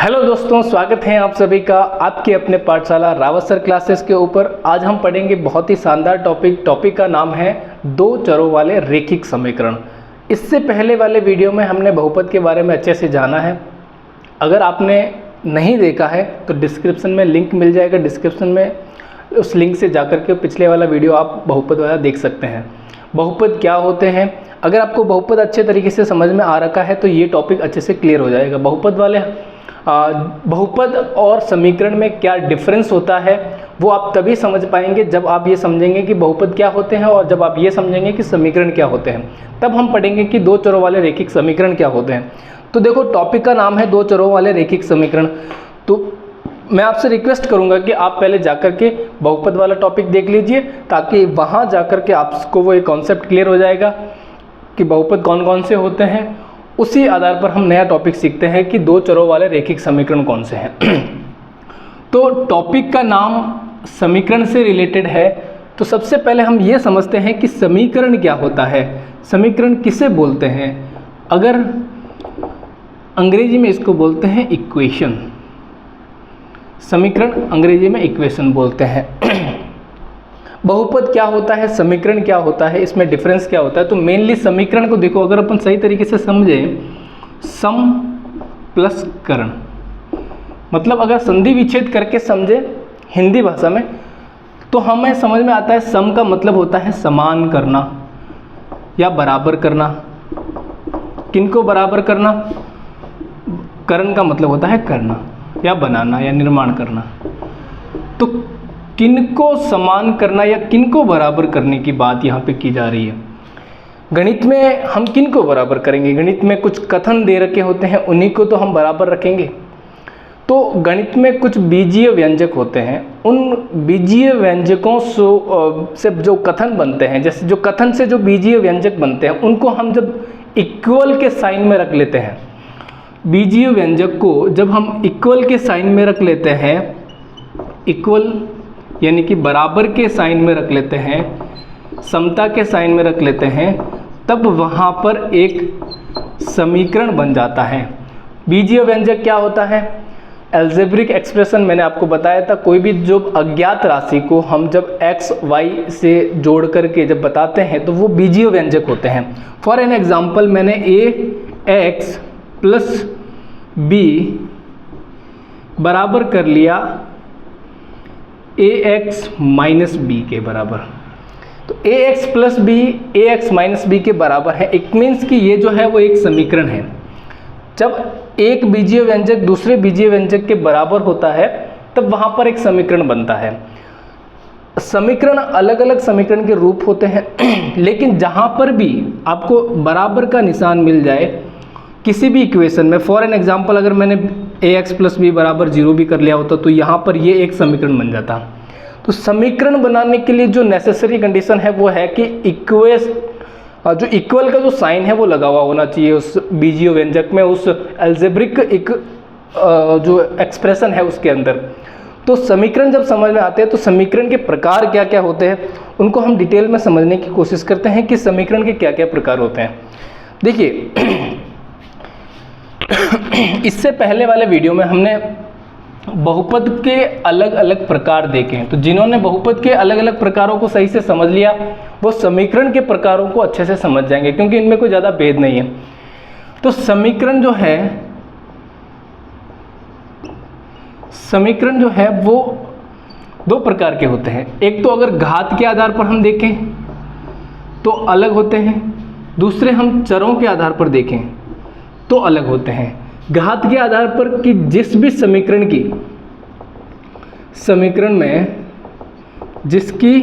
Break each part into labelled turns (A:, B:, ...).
A: Hello दोस्तों, स्वागत है आप सभी का आपके अपने पाठशाला रावत सर क्लासेस के ऊपर। आज हम पढ़ेंगे बहुत ही शानदार टॉपिक का नाम है दो चरों वाले रेखिक समीकरण। इससे पहले वाले वीडियो में हमने बहुपद के बारे में अच्छे से जाना है। अगर आपने नहीं देखा है तो डिस्क्रिप्शन में लिंक मिल जाएगा, डिस्क्रिप्शन में उस लिंक से जाकर के पिछले वाला वीडियो आप बहुपद वाला देख सकते हैं। बहुपद क्या होते हैं, अगर आपको बहुपद अच्छे तरीके से समझ में आ रखा है तो ये टॉपिक अच्छे से क्लियर हो जाएगा। बहुपद और समीकरण में क्या डिफरेंस होता है वो आप तभी समझ पाएंगे जब आप ये समझेंगे कि बहुपद क्या होते हैं, और जब आप ये समझेंगे कि समीकरण क्या होते हैं, तब हम पढ़ेंगे कि दो चरों वाले रेखिक समीकरण क्या होते हैं। तो देखो, टॉपिक का नाम है दो चरों वाले रेखिक समीकरण। तो मैं आपसे रिक्वेस्ट करूंगा कि आप पहले जाकर के बहुपद वाला टॉपिक देख लीजिए, ताकि वहाँ जाकर के आपको वो एक कॉन्सेप्ट क्लियर हो जाएगा कि बहुपद कौन कौन से होते हैं। उसी आधार पर हम नया टॉपिक सीखते हैं कि दो चरों वाले रेखिक समीकरण कौन से हैं। तो टॉपिक का नाम समीकरण से रिलेटेड है, तो सबसे पहले हम ये समझते हैं कि समीकरण क्या होता है, समीकरण किसे बोलते हैं। अगर अंग्रेजी में इसको बोलते हैं इक्वेशन, समीकरण अंग्रेजी में इक्वेशन बोलते हैं। बहुपद क्या होता है, समीकरण क्या होता है, इसमें डिफरेंस क्या होता है। तो मेनली समीकरण को देखो, अगर अपन सही तरीके से समझें, सम प्लस करण, मतलब अगर संधि विच्छेद करके समझे हिंदी भाषा में तो हमें समझ में आता है सम का मतलब होता है समान करना या बराबर करना। किनको बराबर करना, करण का मतलब होता है करना या बनाना या निर्माण करना। तो किनको समान करना या किनको बराबर करने की बात यहाँ पे की जा रही है। गणित में हम किनको बराबर करेंगे, गणित में कुछ कथन दे रखे होते हैं, उन्हीं को तो हम बराबर रखेंगे। तो गणित में कुछ बीजीय व्यंजक होते हैं, उन बीजीय व्यंजकों से जो कथन बनते हैं, जैसे जो कथन से जो बीजीय व्यंजक बनते हैं, उनको हम जब इक्वल के साइन में रख लेते हैं, बीजीय व्यंजक को जब हम इक्वल के साइन में रख लेते हैं, इक्वल यानी कि बराबर के साइन में रख लेते हैं, समता के साइन में रख लेते हैं, तब वहाँ पर एक समीकरण बन जाता है। बीजीय व्यंजक क्या होता है, एल्जेब्रिक एक्सप्रेशन मैंने आपको बताया था। कोई भी जो अज्ञात राशि को हम जब x y से जोड़ करके जब बताते हैं तो वो बीजीय व्यंजक होते हैं। फॉर एन एग्जाम्पल, मैंने ax प्लस b बराबर कर लिया ax माइनस बी के बराबर। तो ax plus B ax minus B के बराबर है। इट मीन्स कि ये जो है वो एक समीकरण है। जब एक बीजीय व्यंजक दूसरे बीजीय व्यंजक के बराबर होता है तब वहाँ पर एक समीकरण बनता है। समीकरण अलग अलग समीकरण के रूप होते हैं, लेकिन जहाँ पर भी आपको बराबर का निशान मिल जाए किसी भी इक्वेशन में, फॉर एन एग्जाम्पल अगर मैंने ax प्लस बी बराबर 0 भी कर लिया होता तो यहाँ पर ये एक समीकरण बन जाता। तो समीकरण बनाने के लिए जो नेसेसरी कंडीशन है वो है कि जो इक्वल का जो साइन है वो लगा हुआ होना चाहिए उस बीजीय व्यंजक में, उस एल्जेब्रिक एक जो एक्सप्रेशन है उसके अंदर। तो समीकरण जब समझ में आते हैं तो समीकरण के प्रकार क्या क्या होते हैं उनको हम डिटेल में समझने की कोशिश करते हैं कि समीकरण के क्या क्या प्रकार होते हैं। देखिए, इससे पहले वाले वीडियो में हमने बहुपद के अलग अलग प्रकार देखे हैं। तो जिन्होंने बहुपद के अलग अलग प्रकारों को सही से समझ लिया वो समीकरण के प्रकारों को अच्छे से समझ जाएंगे, क्योंकि इनमें कोई ज़्यादा भेद नहीं है। तो समीकरण जो है वो दो प्रकार के होते हैं। एक तो अगर घात के आधार पर हम देखें तो अलग होते हैं, दूसरे हम चरों के आधार पर देखें तो अलग होते हैं। घात के आधार पर कि जिस भी समीकरण में जिसकी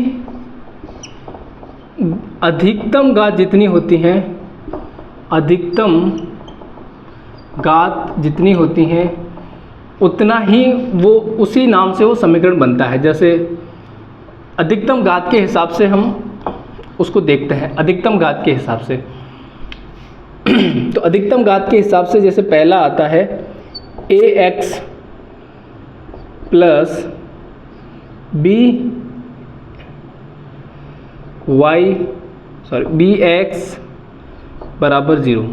A: अधिकतम घात जितनी होती है, अधिकतम घात जितनी होती है उतना ही वो उसी नाम से वो समीकरण बनता है। जैसे अधिकतम घात के हिसाब से हम उसको देखते हैं, अधिकतम घात के हिसाब से। तो अधिकतम घात के हिसाब से जैसे पहला आता है ax प्लस bx बराबर 0।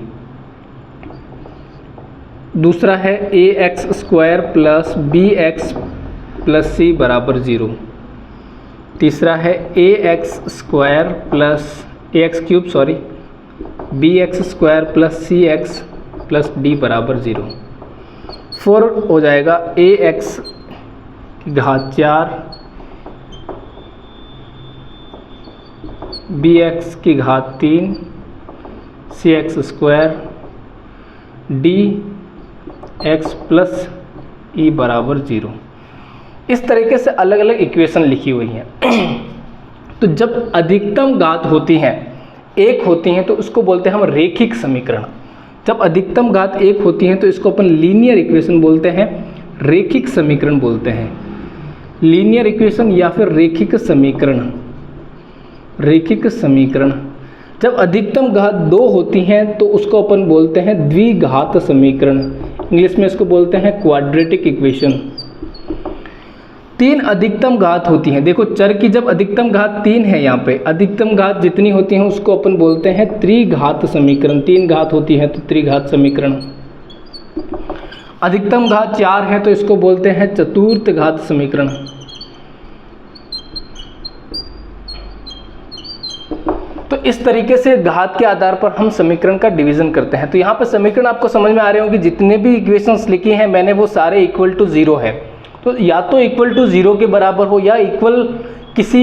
A: दूसरा है A X square plus B X plus C बराबर 0। तीसरा है A X square plus A X cube B X square plus C X plus D बराबर 0। 4 हो जाएगा ए एक्स की घात 4 बी एक्स की घात 3 C X square D X plus E बराबर 0। इस तरीके से अलग अलग इक्वेशन लिखी हुई हैं। तो जब अधिकतम घात होती हैं एक होती हैं तो उसको बोलते हैं हम रेखिक समीकरण। जब अधिकतम घात एक होती हैं तो इसको अपन लीनियर इक्वेशन बोलते हैं, रेखिक समीकरण बोलते हैं। लीनियर इक्वेशन या फिर रेखिक समीकरण। रेखिक समीकरण जब अधिकतम घात 2 होती हैं तो उसको अपन बोलते हैं द्विघात समीकरण। इंग्लिश में इसको बोलते हैं क्वाड्रेटिक इक्वेशन। 3 अधिकतम घात होती हैं, देखो चर की जब अधिकतम घात 3 है, यहाँ पे अधिकतम घात जितनी होती हैं उसको अपन बोलते हैं त्रिघात समीकरण। 3 घात होती है तो त्रिघात समीकरण। अधिकतम घात 4 है तो इसको बोलते हैं चतुर्थ घात समीकरण। तो इस तरीके से घात के आधार पर हम समीकरण का डिवीजन करते हैं। तो यहाँ पर समीकरण आपको समझ में आ रहे होंगे, जितने भी इक्वेशंस लिखी हैं मैंने वो सारे इक्वल टू 0 है। तो या तो इक्वल टू 0 के बराबर हो या इक्वल किसी,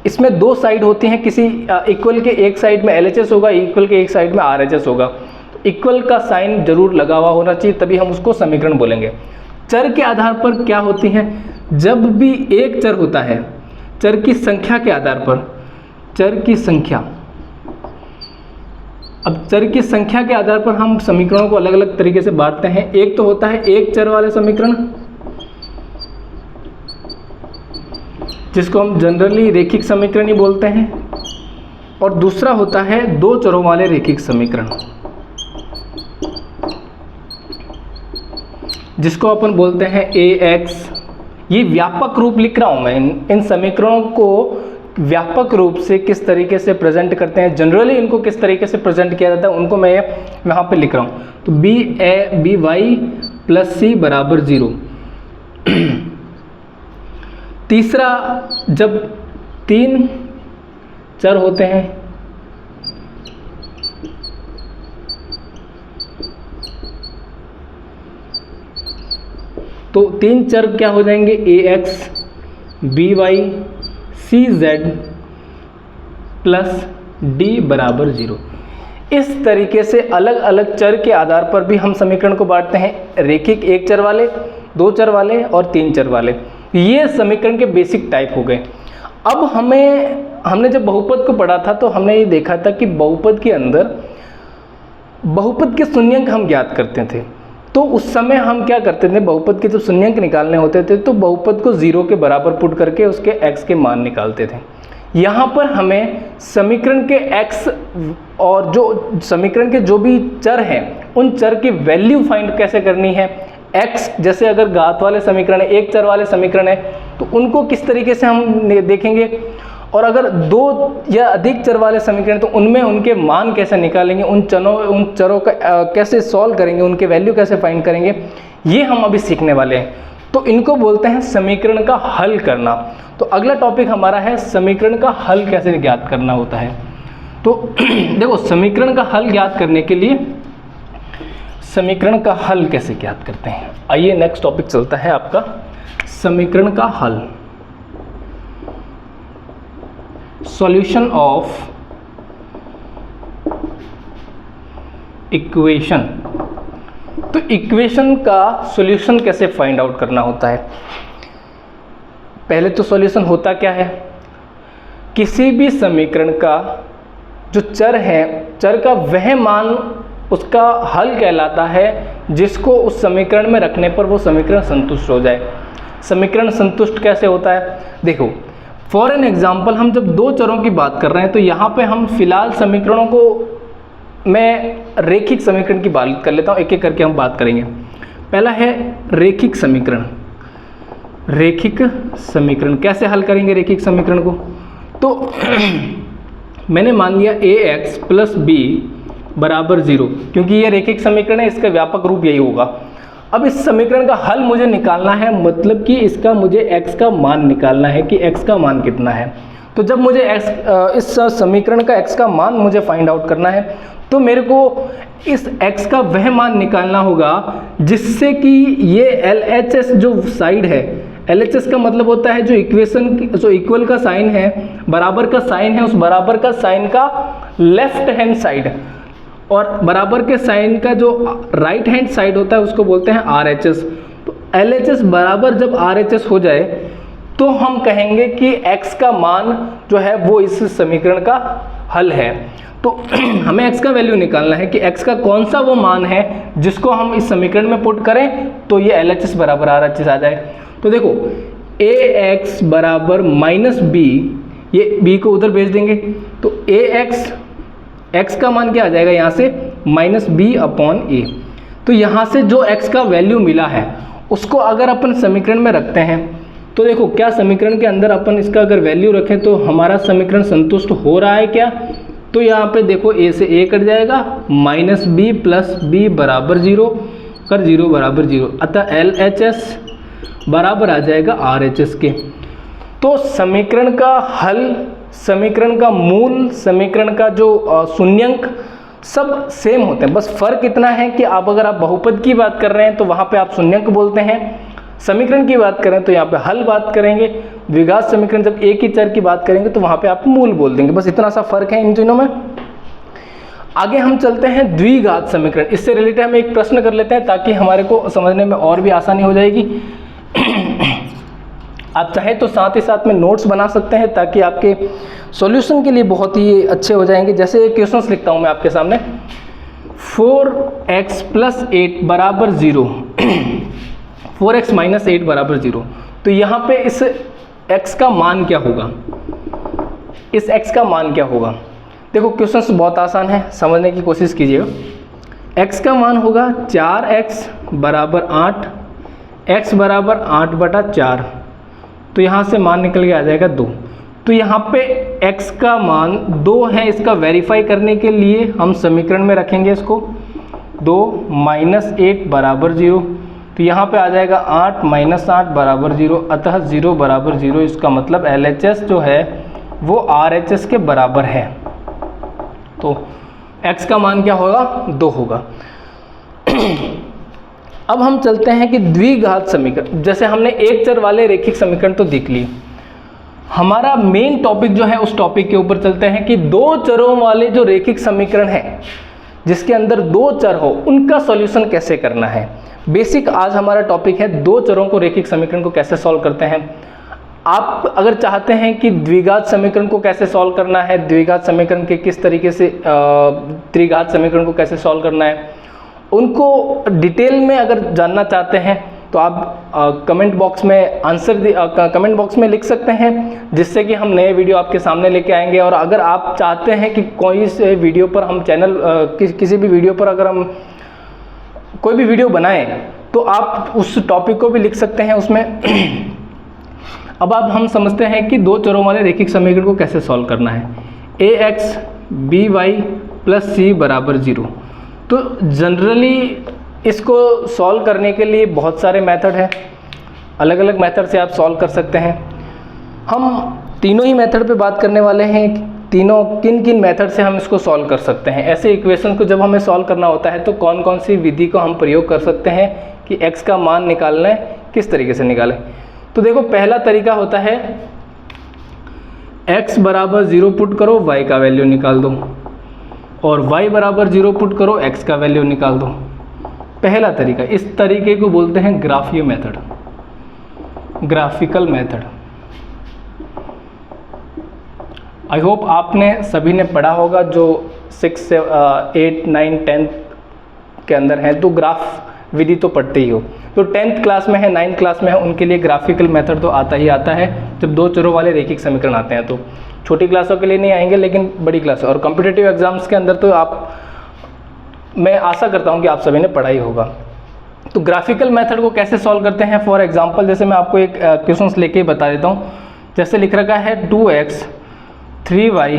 A: इसमें 2 साइड होती हैं, किसी इक्वल के एक साइड में LHS होगा, इक्वल के एक साइड में RHS होगा। तो इक्वल का साइन जरूर लगा हुआ होना चाहिए, तभी हम उसको समीकरण बोलेंगे। चर के आधार पर क्या होती हैं, जब भी एक चर होता है, चर की संख्या के आधार पर, चर की संख्या, अब चर की संख्या के आधार पर हम समीकरणों को अलग अलग तरीके से बांटते हैं। एक तो होता है एक चर वाले समीकरण, जिसको हम जनरली रेखिक समीकरण ही बोलते हैं, और दूसरा होता है 2 चरों वाले रेखिक समीकरण, जिसको अपन बोलते हैं AX। ये व्यापक रूप लिख रहा हूं मैं, इन समीकरणों को व्यापक रूप से किस तरीके से प्रेजेंट करते हैं, जनरली इनको किस तरीके से प्रेजेंट किया जाता है, उनको मैं यहाँ पे लिख रहा हूँ। तो BY प्लस C बराबर 0। तीसरा, जब 3 चर होते हैं तो 3 चर क्या हो जाएंगे, AX BY CZ plus D बराबर 0। इस तरीके से अलग अलग चर के आधार पर भी हम समीकरण को बांटते हैं, रेखिक, एक चर वाले, 2 चर वाले और 3 चर वाले। ये समीकरण के बेसिक टाइप हो गए। अब हमने जब बहुपद को पढ़ा था तो हमने ये देखा था कि बहुपद के अंदर बहुपद के शून्यंक हम ज्ञात करते थे। तो उस समय हम क्या करते थे, बहुपद के जब शून्यंक निकालने होते थे तो बहुपद को 0 के बराबर पुट करके उसके x के मान निकालते थे। यहाँ पर हमें समीकरण के x और जो समीकरण के जो भी चर हैं उन चर की वैल्यू फाइंड कैसे करनी है। x जैसे अगर घात वाले समीकरण है, एक चर वाले समीकरण है, तो उनको किस तरीके से हम देखेंगे, और अगर 2 या अधिक चर वाले समीकरण तो उनमें उनके मान कैसे निकालेंगे, उन चरों का कैसे सॉल्व करेंगे, उनके वैल्यू कैसे फाइंड करेंगे, ये हम अभी सीखने वाले हैं। तो इनको बोलते हैं समीकरण का हल करना। तो अगला टॉपिक हमारा है समीकरण का हल कैसे ज्ञात करना होता है। तो देखो, समीकरण का हल ज्ञात करने के लिए समीकरण का हल कैसे ज्ञात करते हैं, आइए नेक्स्ट टॉपिक चलता है आपका समीकरण का हल, सॉल्यूशन ऑफ इक्वेशन। तो इक्वेशन का सॉल्यूशन कैसे फाइंड आउट करना होता है। पहले तो सॉल्यूशन होता क्या है, किसी भी समीकरण का जो चर है, चर का वह मान उसका हल कहलाता है जिसको उस समीकरण में रखने पर वो समीकरण संतुष्ट हो जाए। समीकरण संतुष्ट कैसे होता है, देखो फॉर एन एग्जाम्पल, हम जब 2 चरों की बात कर रहे हैं तो यहाँ पे हम फिलहाल समीकरणों को, मैं रेखिक समीकरण की बात कर लेता हूँ, एक एक करके हम बात करेंगे। पहला है रेखिक समीकरण। रेखिक समीकरण कैसे हल करेंगे रेखिक समीकरण को, तो मैंने मान लिया AX प्लस B बराबर 0, क्योंकि ये रैखिक समीकरण है, इसका व्यापक रूप यही होगा। अब इस समीकरण का हल मुझे निकालना है, मतलब कि इसका मुझे x का मान निकालना है कि x का मान कितना है। तो जब मुझे इस समीकरण का x का मान मुझे फाइंड आउट करना है, तो मेरे को इस x का वह मान निकालना होगा जिससे कि ये LHS जो साइड है, LHS का मतलब होता है जो इक्वेशन जो इक्वल का साइन है, बराबर का साइन है, उस बराबर का साइन का लेफ्ट हैंड साइड, और बराबर के साइन का जो राइट हैंड साइड होता है उसको बोलते हैं RHS। तो LHS बराबर जब RHS हो जाए तो हम कहेंगे कि x का मान जो है वो इस समीकरण का हल है। तो हमें x का वैल्यू निकालना है कि x का कौन सा वो मान है जिसको हम इस समीकरण में पुट करें तो ये LHS बराबर RHS आ जाए। तो देखो ax बराबर -b, ये b को उधर भेज देंगे, तो x का मान क्या आ जाएगा यहाँ से -b/a। तो यहाँ से जो x का वैल्यू मिला है उसको अगर अपन समीकरण में रखते हैं तो देखो क्या समीकरण के अंदर अपन इसका अगर वैल्यू रखें तो हमारा समीकरण संतुष्ट हो रहा है क्या। तो यहाँ पे देखो a से a कट जाएगा, -b + b बराबर 0 कर 0 बराबर 0, अतः LHS बराबर आ जाएगा RHS के। तो समीकरण का हल, समीकरण का मूल, समीकरण का जो शून्यंक सब सेम होते हैं, बस फर्क इतना है कि आप अगर आप बहुपद की बात कर रहे हैं तो वहाँ पे आप शून्यंक बोलते हैं, समीकरण की बात करें तो यहाँ पे हल बात करेंगे, द्विघात समीकरण जब एक ही चर की बात करेंगे तो वहाँ पे आप मूल बोल देंगे, बस इतना सा फर्क है इन तीनों में। आगे हम चलते हैं द्विघात समीकरण। इससे रिलेटेड हम एक प्रश्न कर लेते हैं ताकि हमारे को समझने में और भी आसानी हो जाएगी। आप चाहे तो साथ ही साथ में नोट्स बना सकते हैं ताकि आपके सॉल्यूशन के लिए बहुत ही अच्छे हो जाएंगे। जैसे क्वेश्चंस लिखता हूं मैं आपके सामने, 4x + 8 बराबर 0, 4x - 8 बराबर 0। तो यहाँ पे इस x का मान क्या होगा, इस x का मान क्या होगा। देखो क्वेश्चंस बहुत आसान है, समझने की कोशिश कीजिएगा। x का मान होगा 4x बराबर 8, x बराबर 8/4, तो यहाँ से मान निकल के आ जाएगा 2। तो यहाँ पे x का मान 2 है, इसका वेरीफाई करने के लिए हम समीकरण में रखेंगे इसको 2 - 8 बराबर 0। तो यहाँ पे आ जाएगा 8 - 8 बराबर 0, अतः 0 बराबर 0। इसका मतलब LHS जो है वो RHS के बराबर है। तो x का मान क्या होगा, 2 होगा। अब हम चलते हैं कि द्विघात समीकरण। जैसे हमने एक चर वाले रैखिक समीकरण तो देख लिए, हमारा मेन टॉपिक जो है उस टॉपिक के ऊपर चलते हैं कि दो चरों वाले जो रैखिक समीकरण है जिसके अंदर दो चर हो उनका सॉल्यूशन कैसे करना है। बेसिक आज हमारा टॉपिक है दो चरों को रैखिक समीकरण को कैसे सॉल्व करते हैं। आप अगर चाहते हैं कि द्विघात समीकरण को कैसे सॉल्व करना है, द्विघात समीकरण के किस तरीके से त्रिघात समीकरण को कैसे सॉल्व करना है, उनको डिटेल में अगर जानना चाहते हैं तो आप कमेंट बॉक्स में कमेंट बॉक्स में लिख सकते हैं, जिससे कि हम नए वीडियो आपके सामने लेके आएंगे। और अगर आप चाहते हैं कि कोई से वीडियो पर हम किसी भी वीडियो पर अगर हम कोई भी वीडियो बनाएं तो आप उस टॉपिक को भी लिख सकते हैं उसमें। अब आप हम समझते हैं कि दो चरों वाले रैखिक समीकरण को कैसे सॉल्व करना है। ax by + c बराबर 0। तो जनरली इसको सॉल्व करने के लिए बहुत सारे मेथड हैं, अलग अलग मेथड से आप सॉल्व कर सकते हैं। हम तीनों ही मेथड पे बात करने वाले हैं, तीनों किन किन मेथड से हम इसको सॉल्व कर सकते हैं। ऐसे इक्वेशन को जब हमें सॉल्व करना होता है तो कौन कौन सी विधि को हम प्रयोग कर सकते हैं कि x का मान निकालना है, किस तरीके से निकालें। तो देखो पहला तरीका होता है x बराबर 0 पुट करो, y का वैल्यू निकाल दो, और y बराबर 0 पुट करो, x का वैल्यू निकाल दो। पहला तरीका, इस तरीके को बोलते हैं ग्राफीय method, graphical method. I hope आपने सभी ने पढ़ा होगा जो 6, 8, 9, 10 के अंदर है, तो ग्राफ विधि तो पढ़ते ही हो। तो 10th क्लास में है, 9th क्लास में है, उनके लिए ग्राफिकल मेथड तो आता ही आता है जब दो चरों वाले रैखिक समीकरण आते हैं। तो छोटी क्लासों के लिए नहीं आएंगे, लेकिन बड़ी क्लास और कॉम्पिटिटिव एग्जाम्स के अंदर तो मैं आशा करता हूं कि आप सभी ने पढ़ा ही होगा। तो ग्राफिकल मेथड को कैसे सॉल्व करते हैं, फॉर एग्जांपल जैसे मैं आपको एक क्वेश्चन लेके बता देता हूं। जैसे लिख रखा है 2x 3y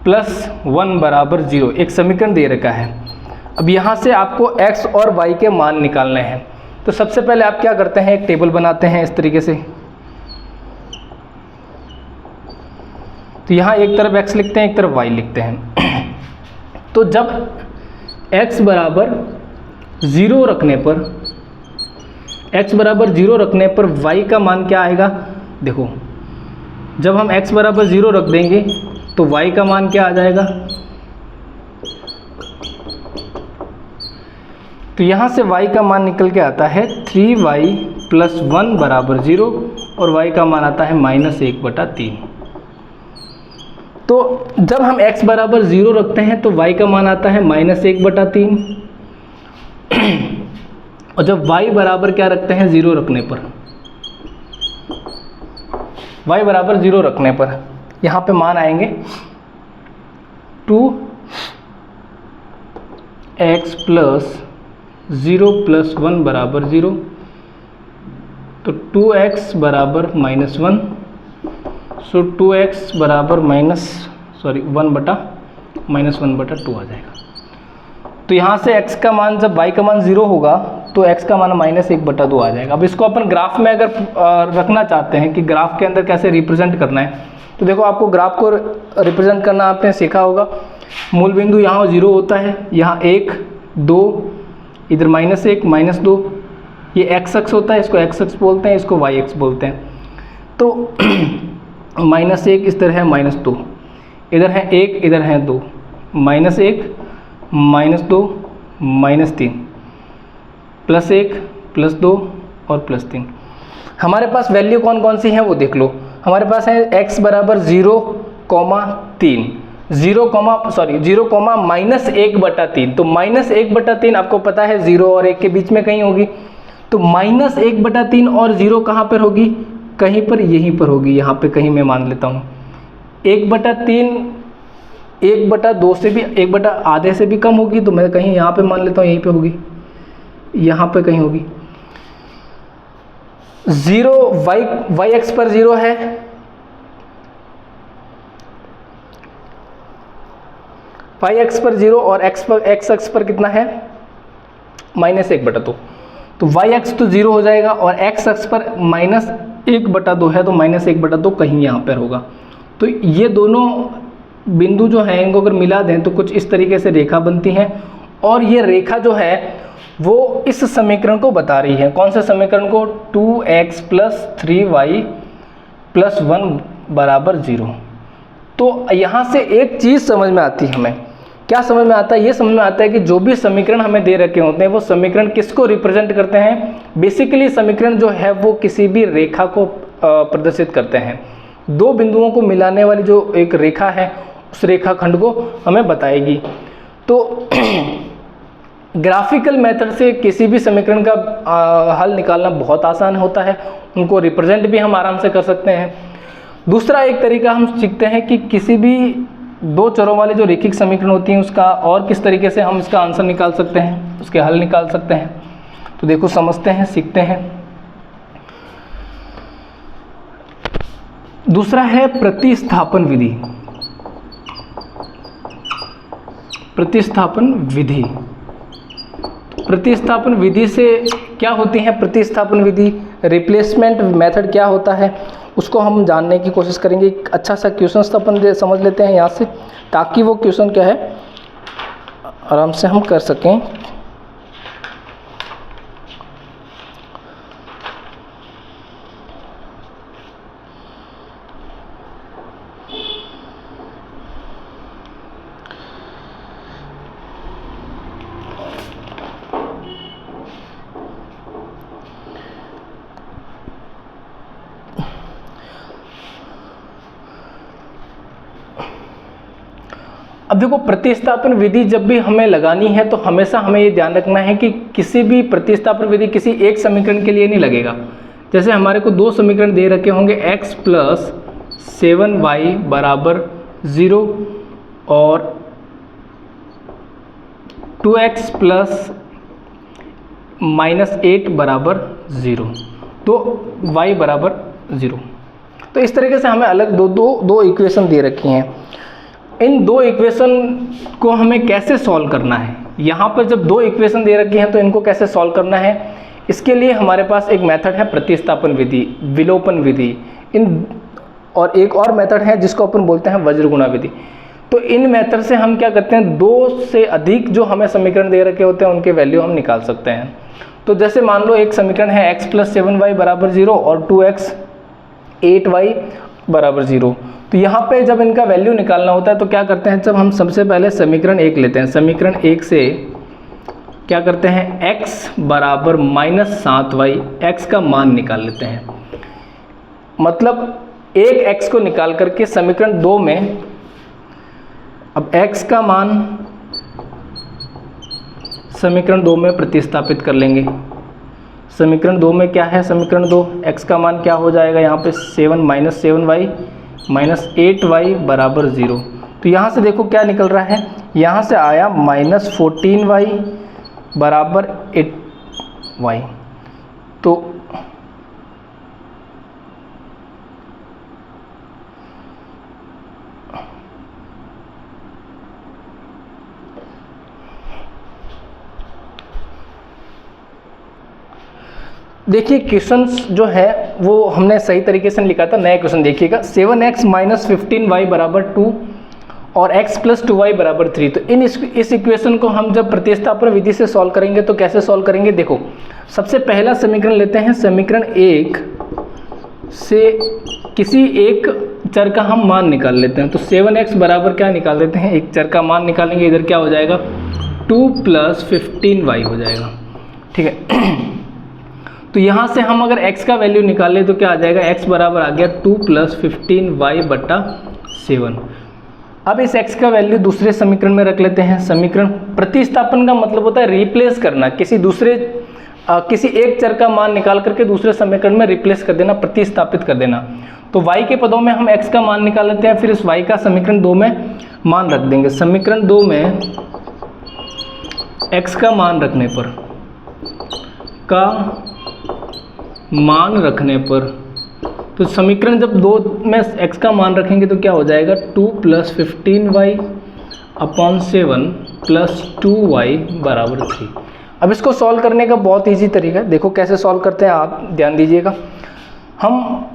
A: प्लस 1 बराबर 0 एक समीकरण दे रखा है। अब यहाँ से आपको x और y के मान निकालने हैं। तो सबसे पहले आप क्या करते हैं, एक टेबल बनाते हैं इस तरीके से। तो यहाँ एक तरफ x लिखते हैं, एक तरफ y लिखते हैं। तो जब x बराबर 0 रखने पर y का मान क्या आएगा, देखो जब हम x बराबर 0 रख देंगे तो y का मान क्या आ जाएगा, तो यहाँ से y का मान निकल के आता है 3y प्लस 1 बराबर 0 और y का मान आता है -1/3। तो जब हम x बराबर 0 रखते हैं तो y का मान आता है -1/3 और जब y बराबर क्या रखते हैं 0 रखने पर, y बराबर 0 रखने पर यहाँ पे मान आएंगे 2x प्लस 0 प्लस 1 बराबर 0। तो 2x बराबर -1, सो 2x बराबर -1/2 आ जाएगा। तो यहाँ से x का मान, जब y का मान 0 होगा तो x का मान -1/2 आ जाएगा। अब इसको अपन ग्राफ में अगर रखना चाहते हैं कि ग्राफ के अंदर कैसे रिप्रेजेंट करना है, तो देखो आपको ग्राफ को रिप्रेजेंट करना आपने सीखा होगा। मूल बिंदु यहाँ 0 होता है, यहाँ 1 2, इधर -1 -2, ये x अक्ष होता है, इसको x अक्ष बोलते हैं, इसको y अक्ष बोलते हैं। तो -1 इस तरह है, -2 इधर है, 1 इधर है 2, -1 -2 -3 +1 +2 और +3। हमारे पास वैल्यू कौन कौन सी हैं वो देख लो। हमारे पास है x बराबर 0, 3, 0, -1/3। तो -1/3 आपको पता है 0 और 1 के बीच में कहीं होगी। तो -1/3 और 0 कहाँ पर होगी, कहीं पर यहीं पर होगी, यहाँ पे कहीं मैं मान लेता हूँ। 1/3 1/2 से भी 1/आधे से भी कम होगी, तो मैं कहीं यहाँ पे मान लेता हूँ, यहीं पे होगी, यहाँ पे कहीं होगी। 0 y अक्ष पर 0 है, y अक्ष पर 0 और x अक्ष पर कितना है, -1/2। तो y अक्ष तो 0 हो जाएगा और x अक्ष पर -1/2 है, तो -1/2 कहीं यहाँ पर होगा। तो ये दोनों बिंदु जो हैं इनको अगर मिला दें तो कुछ इस तरीके से रेखा बनती है, और ये रेखा जो है वो इस समीकरण को बता रही है। कौन से समीकरण को, 2x प्लस 3y प्लस 1 बराबर 0। तो यहाँ से एक चीज़ समझ में आती है हमें, क्या समझ में आता है, ये समझ में आता है कि जो भी समीकरण हमें दे रखे होते हैं वो समीकरण किसको रिप्रेजेंट करते हैं। बेसिकली समीकरण जो है वो किसी भी रेखा को प्रदर्शित करते हैं। दो बिंदुओं को मिलाने वाली जो एक रेखा है उस रेखाखंड को हमें बताएगी। तो ग्राफिकल मेथड से किसी भी समीकरण का हल निकालना बहुत आसान होता है, उनको रिप्रेजेंट भी हम आराम से कर सकते हैं। दूसरा एक तरीका हम सीखते हैं कि किसी भी दो चरों वाले जो रैखिक समीकरण होती हैं उसका और किस तरीके से हम इसका आंसर निकाल सकते हैं, उसके हल निकाल सकते हैं। तो देखो समझते हैं, सीखते हैं। दूसरा है प्रतिस्थापन विधि। प्रतिस्थापन विधि, प्रतिस्थापन विधि से क्या होती है प्रतिस्थापन विधि, रिप्लेसमेंट मेथड क्या होता है उसको हम जानने की कोशिश करेंगे। एक अच्छा सा क्वेश्चन अपन समझ लेते हैं यहाँ से, ताकि वो क्वेश्चन क्या है आराम से हम कर सकें। अब देखो प्रतिस्थापन विधि जब भी हमें लगानी है तो हमेशा हमें ये ध्यान रखना है कि किसी भी प्रतिस्थापन विधि किसी एक समीकरण के लिए नहीं लगेगा। जैसे हमारे को दो समीकरण दे रखे होंगे x प्लस 7y बराबर 0 और 2x प्लस -8 बराबर 0, तो y बराबर 0। तो इस तरीके से हमें अलग दो इक्वेशन दे रखी हैं। इन दो इक्वेशन को हमें कैसे सॉल्व करना है, यहाँ पर जब दो इक्वेशन दे रखी हैं तो इनको कैसे सॉल्व करना है, इसके लिए हमारे पास एक मेथड है प्रतिस्थापन विधि, विलोपन विधि, और एक और मेथड है जिसको अपन बोलते हैं वज्रगुणा विधि। तो इन मेथड से हम क्या करते हैं, दो से अधिक जो हमें समीकरण दे रखे होते हैं उनके वैल्यू हम निकाल सकते हैं। तो जैसे मान लो एक समीकरण है x + 7y = 0 और 2x 8y = 0। तो यहाँ पे जब इनका वैल्यू निकालना होता है तो क्या करते हैं, जब हम सबसे पहले समीकरण 1 लेते हैं, समीकरण 1 से क्या करते हैं, x = -7y, x का मान निकाल लेते हैं। मतलब एक x को निकाल करके समीकरण 2 में, अब x का मान समीकरण 2 में प्रतिस्थापित कर लेंगे। समीकरण 2 में क्या है, समीकरण 2 x का मान क्या हो जाएगा, यहाँ पे 7 - 7y - 8y = 0। तो यहाँ से देखो क्या निकल रहा है, यहाँ से आया -14y = 8y। तो देखिए क्वेश्चन जो है वो हमने सही तरीके से लिखा था। नया क्वेश्चन देखिएगा, 7x - 15y = 2 और x + 2y = 3। तो इस इक्वेशन को हम जब प्रतिस्थापन विधि से सॉल्व करेंगे तो कैसे सॉल्व करेंगे, देखो सबसे पहला समीकरण लेते हैं, समीकरण 1 से किसी एक चर का हम मान निकाल लेते हैं। तो 7x बराबर क्या निकाल देते हैं, एक चर का मान निकालेंगे, इधर क्या हो जाएगा 2 + 15y हो जाएगा, ठीक है। तो यहाँ से हम अगर x का वैल्यू निकालें तो क्या आ जाएगा, x बराबर आ गया 2 + 15y/7। अब इस x का वैल्यू दूसरे समीकरण में रख लेते हैं। समीकरण प्रतिस्थापन का मतलब होता है रिप्लेस करना, किसी एक चर का मान निकाल करके दूसरे समीकरण में रिप्लेस कर देना, प्रतिस्थापित कर देना। तो y के पदों में हम x का मान निकाल लेते हैं, फिर इस y का समीकरण 2 में मान रख देंगे। समीकरण 2 में x का मान रखने पर तो समीकरण जब 2 में x का मान रखेंगे तो क्या हो जाएगा 2 + 15y/7 + 2y = 3। अब इसको सॉल्व करने का बहुत इजी तरीका है, देखो कैसे सॉल्व करते हैं, आप ध्यान दीजिएगा। हम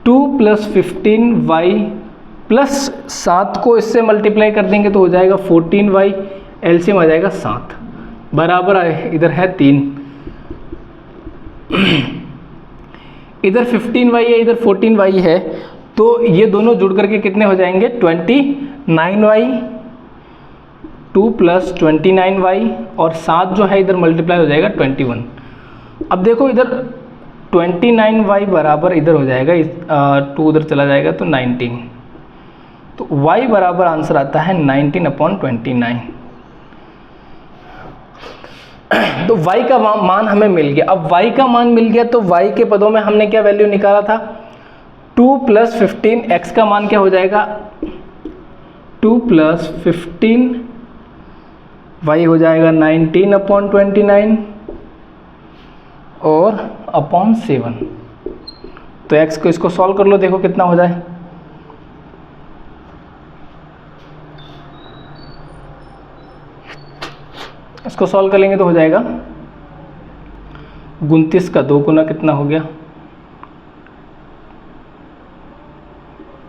A: 2 + 15y + 7 को इससे मल्टीप्लाई कर देंगे तो हो जाएगा 14y, एलसीएम आ जाएगा 7 बराबर इधर है 3, इधर 15y है इधर 14y है, तो ये दोनों जुड़ करके कितने हो जाएंगे 29y, 2 + 29y और 7 जो है इधर मल्टीप्लाई हो जाएगा 21। अब देखो इधर 29y बराबर इधर हो जाएगा 2 उधर चला जाएगा तो 19, तो y बराबर आंसर आता है 19/29। तो y का मान हमें मिल गया। अब y का मान मिल गया तो y के पदों में हमने क्या वैल्यू निकाला था 2 + 15, x का मान क्या हो जाएगा 2 + 15 y हो जाएगा 19/29 और /7। तो x को इसको सॉल्व कर लो, देखो कितना हो जाए। इसको सॉल्व कर लेंगे तो हो जाएगा 29 का 2 गुना कितना हो गया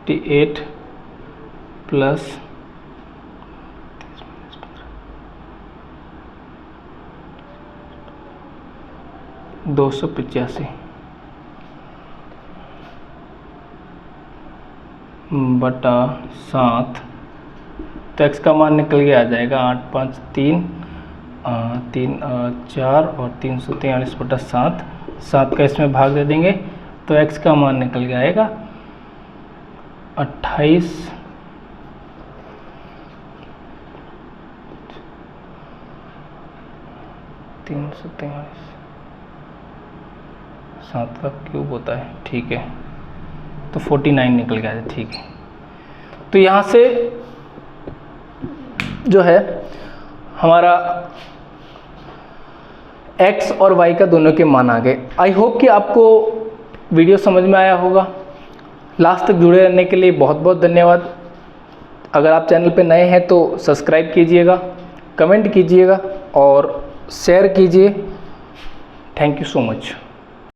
A: 8 + 285 बटा 7। तो x का मान निकल के आ जाएगा 8 × 5 = 3 4 और 343/7। 7 का इसमें भाग दे देंगे तो x का मान निकल के आएगा 28 343 7 का क्यूब होता है, ठीक है, तो 49 निकल गया है, ठीक है। तो यहाँ से जो है हमारा x और y का दोनों के मान आ गए। आई होप कि आपको वीडियो समझ में आया होगा। लास्ट तक जुड़े रहने के लिए बहुत बहुत धन्यवाद। अगर आप चैनल पे नए हैं तो सब्सक्राइब कीजिएगा, कमेंट कीजिएगा और शेयर कीजिए। Thank you so much.